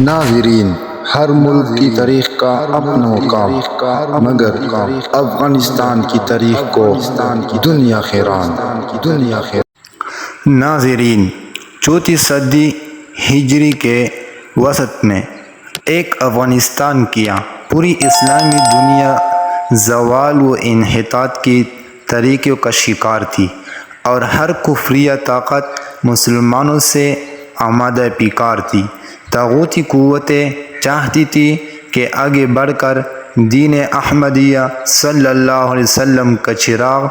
ناظرین، ہر ملک کی تاریخ کا اپنا مقام، مگر افغانستان کی تاریخ کو دنیا حیران۔ ناظرین، چوتھی صدی ہجری کے وسط میں ایک افغانستان کیا پوری اسلامی دنیا زوال و انحطاط کی تاریکیوں کا شکار تھی، اور ہر کفریہ طاقت مسلمانوں سے آمادہ پیکار تھی۔ طاغوتی قوتیں چاہتی تھی کہ آگے بڑھ کر دین احمدیہ صلی اللہ علیہ وسلم کا چراغ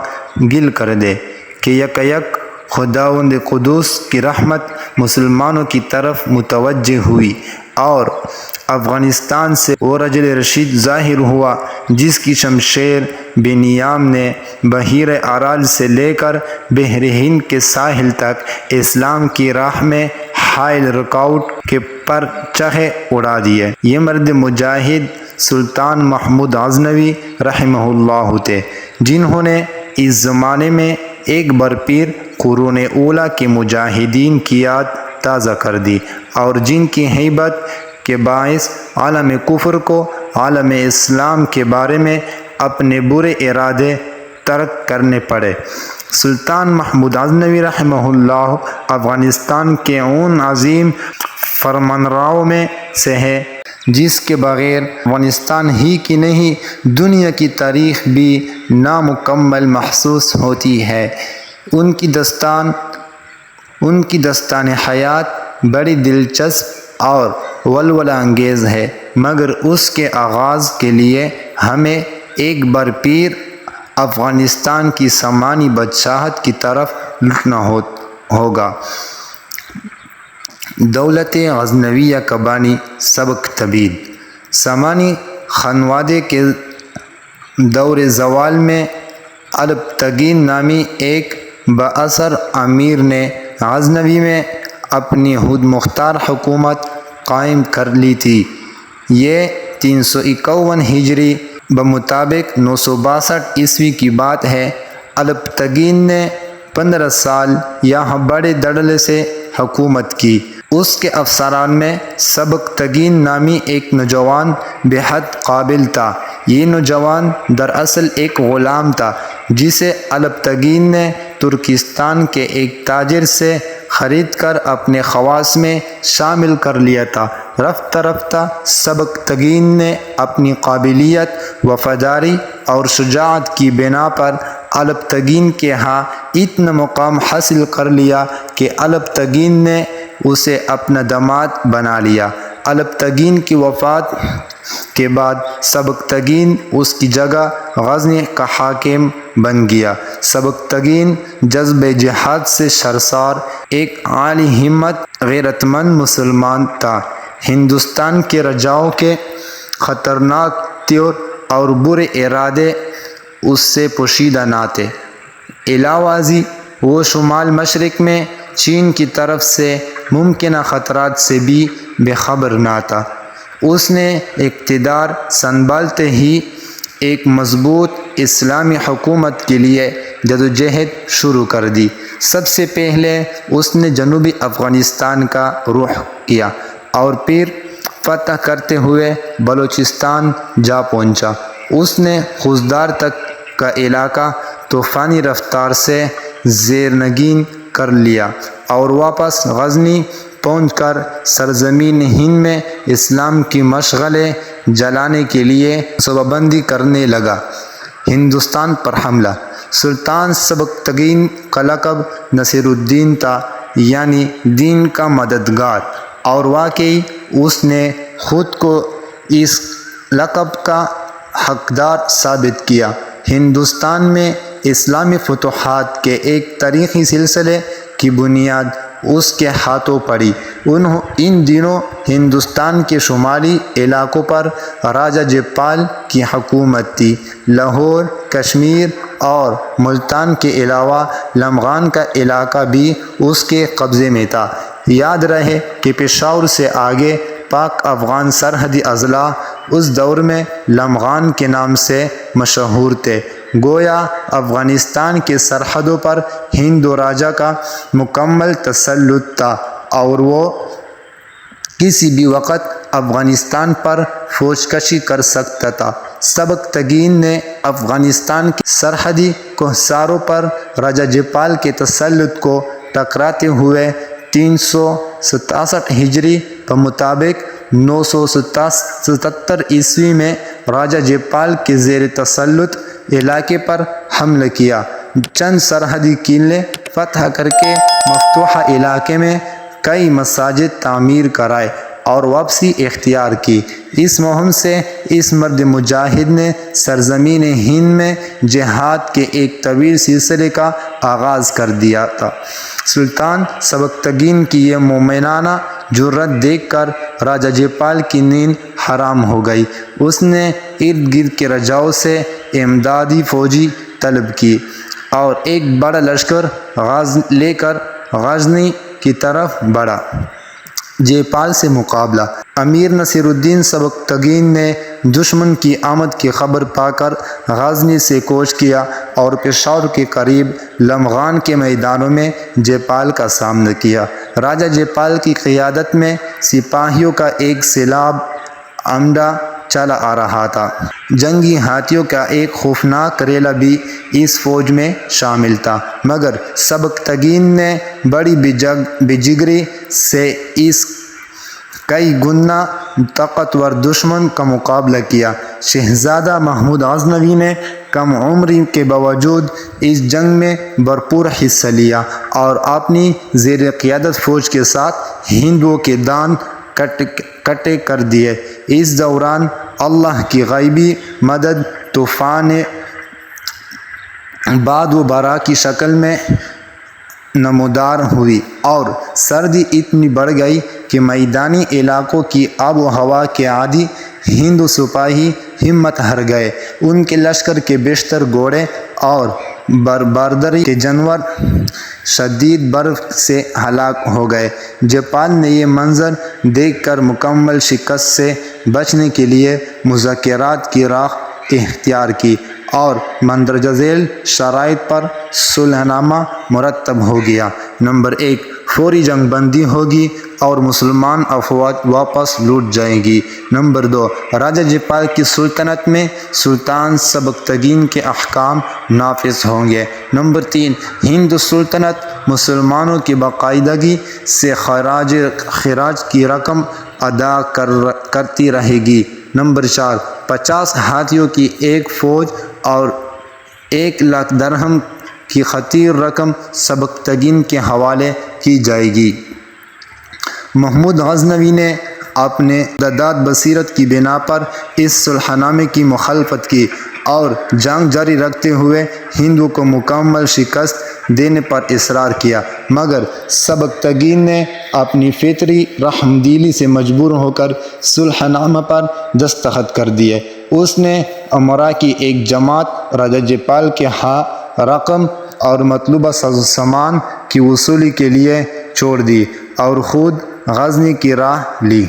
گل کر دے کہ یک خداوند قدوس کی رحمت مسلمانوں کی طرف متوجہ ہوئی، اور افغانستان سے وہ رجل رشید ظاہر ہوا جس کی شمشیر بے نیام نے بحیر ارال سے لے کر بحر ہند کے ساحل تک اسلام کی راہ میں حائل رکاوٹ کے پر چاہے اڑا دیے۔ یہ مرد مجاہد سلطان محمود غزنوی رحمہ اللہ تھے، جنہوں نے اس زمانے میں ایک بار پھر قرون اولیٰ کے مجاہدین کی یاد تازہ کر دی، اور جن کی ہیبت کے باعث عالم کفر کو عالم اسلام کے بارے میں اپنے برے ارادے ترک کرنے پڑے۔ سلطان محمود غزنوی رحمہ اللہ افغانستان کے ان عظیم فرمانرواؤں میں سے ہے جس کے بغیر افغانستان ہی کی نہیں دنیا کی تاریخ بھی نامکمل محسوس ہوتی ہے۔ ان کی داستان حیات بڑی دلچسپ اور ولولہ انگیز ہے، مگر اس کے آغاز کے لیے ہمیں ایک بار پھر افغانستان کی سامانی بادشاہت کی طرف لوٹنا ہوگا۔ دولت غزنویہ کا بانی سبک طویل۔ سامانی خانوادے کے دور زوال میں الپتگین نامی ایک بااثر امیر نے غزنوی میں اپنی خود مختار حکومت قائم کر لی تھی۔ یہ 351 ہجری بمطابق 962 عیسوی کی بات ہے۔ الپتگین نے 15 سال یہاں بڑے دڑلے سے حکومت کی۔ اس کے افسران میں سبکتگین نامی ایک نوجوان بے حد قابل تھا۔ یہ نوجوان دراصل ایک غلام تھا جسے الپتگین نے ترکستان کے ایک تاجر سے خرید کر اپنے خواص میں شامل کر لیا تھا۔ رفتہ رفتہ سبکتگین نے اپنی قابلیت، وفاداری اور شجاعت کی بنا پر الپتگین کے ہاں اتنا مقام حاصل کر لیا کہ الپتگین نے اسے اپنا داماد بنا لیا۔ الپتگین کی وفات کے بعد سبکتگین اس کی جگہ غزنی کا حاکم بن گیا۔ سبکتگین جذبہ جہاد سے سرشار ایک عالی ہمت غیرت مند مسلمان تھا۔ ہندوستان کے راجاؤں کے خطرناک تیر اور برے ارادے اس سے پوشیدہ نہ تھے۔ علاوہ ازیں وہ شمال مشرق میں چین کی طرف سے ممکنہ خطرات سے بھی بے خبر نہ تھا۔ اس نے اقتدار سنبھالتے ہی ایک مضبوط اسلامی حکومت کے لیے جدوجہد شروع کر دی۔ سب سے پہلے اس نے جنوبی افغانستان کا رخ کیا اور پھر فتح کرتے ہوئے بلوچستان جا پہنچا۔ اس نے خوزدار تک کا علاقہ طوفانی رفتار سے زیرنگین کر لیا اور واپس غزنی پہنچ کر سرزمین ہند میں اسلام کی مشعلیں جلانے کے لیے صوبہ بندی کرنے لگا۔ ہندوستان پر حملہ۔ سلطان سبکتگین کا لقب نصیر الدین تھا، یعنی دین کا مددگار، اور واقعی اس نے خود کو اس لقب کا حقدار ثابت کیا۔ ہندوستان میں اسلامی فتوحات کے ایک تاریخی سلسلے کی بنیاد اس کے ہاتھوں پڑی۔ ان دنوں ہندوستان کے شمالی علاقوں پر راجہ جیپال کی حکومت تھی۔ لاہور، کشمیر اور ملتان کے علاوہ لمغان کا علاقہ بھی اس کے قبضے میں تھا۔ یاد رہے کہ پشاور سے آگے پاک افغان سرحدی اضلاع اس دور میں لمغان کے نام سے مشہور تھے۔ گویا افغانستان کے سرحدوں پر ہندو راجہ کا مکمل تسلط تھا، اور وہ کسی بھی وقت افغانستان پر فوج کشی کر سکتا تھا۔ سبکتگین نے افغانستان کے سرحدی کوہساروں پر راجہ جیپال کے تسلط کو ٹکراتے ہوئے 367 ہجری کے مطابق 977 عیسوی میں راجہ جیپال کے زیر تسلط علاقے پر حملہ کیا، چند سرحدی قلعے فتح کر کے مفتوحہ علاقے میں کئی مساجد تعمیر کرائے اور واپسی اختیار کی۔ اس مہم سے اس مرد مجاہد نے سرزمین ہند میں جہاد کے ایک طویل سلسلے کا آغاز کر دیا تھا۔ سلطان سبکتگین کی یہ مومنانہ جرأت دیکھ کر راجہ جیپال کی نیند حرام ہو گئی۔ اس نے ارد گرد کے رجاؤں سے امدادی فوجی طلب کی اور ایک بڑا لشکر لے کر غزنی کی طرف بڑھا۔ جیپال سے مقابلہ۔ امیر نصیر الدین سبکتگین نے دشمن کی آمد کی خبر پا کر غزنی سے کوچ کیا اور پشاور کے قریب لمغان کے میدانوں میں جیپال کا سامنا کیا۔ راجہ جیپال کی قیادت میں سپاہیوں کا ایک سیلاب عمدہ چلا آ رہا تھا۔ جنگی ہاتھیوں کا ایک خوفناک ریلا بھی اس فوج میں شامل تھا، مگر سبکتگین نے بڑی بجگری سے اس کئی گنا طاقتور دشمن کا مقابلہ کیا۔ شہزادہ محمود غزنوی نے کم عمری کے باوجود اس جنگ میں بھرپور حصہ لیا اور اپنی زیر قیادت فوج کے ساتھ ہندوؤں کے دان کٹے کر دیے۔ اس دوران اللہ کی غیبی مدد طوفان باد و بارہ کی شکل میں نمودار ہوئی اور سردی اتنی بڑھ گئی کہ میدانی علاقوں کی آب و ہوا کے عادی ہندو سپاہی ہمت ہار گئے۔ ان کے لشکر کے بیشتر گھوڑے اور برداری کے جانور شدید برف سے ہلاک ہو گئے۔ جیپال نے یہ منظر دیکھ کر مکمل شکست سے بچنے کے لیے مذاکرات کی راہ اختیار کی اور مندرجہ ذیل شرائط پر صلح نامہ مرتب ہو گیا۔ نمبر 1، فوری جنگ بندی ہوگی اور مسلمان افواج واپس لوٹ جائیں گی۔ نمبر 2، راجہ جیپال کی سلطنت میں سلطان سبکتگین کے احکام نافذ ہوں گے۔ نمبر 3، ہند سلطنت مسلمانوں کی باقاعدگی سے خراج کی رقم ادا کرتی رہے گی۔ نمبر 4، 50 ہاتھیوں کی ایک فوج اور 1,00,000 درہم کی خطیر رقم سبکتگین کے حوالے کی جائے گی۔ محمود غزنوی نے اپنے استعداد بصیرت کی بنا پر اس صلح نامے کی مخالفت کی اور جنگ جاری رکھتے ہوئے ہندوؤں کو مکمل شکست دینے پر اصرار کیا، مگر سبکتگین نے اپنی فطری رحم دلی سے مجبور ہو کر صلح نامہ پر دستخط کر دیے۔ اس نے امراء کی ایک جماعت راجہ جیپال کے ہاں رقم اور مطلوبہ ساز و سامان کی وصولی کے لیے چھوڑ دی اور خود غزنی کی راہ لی۔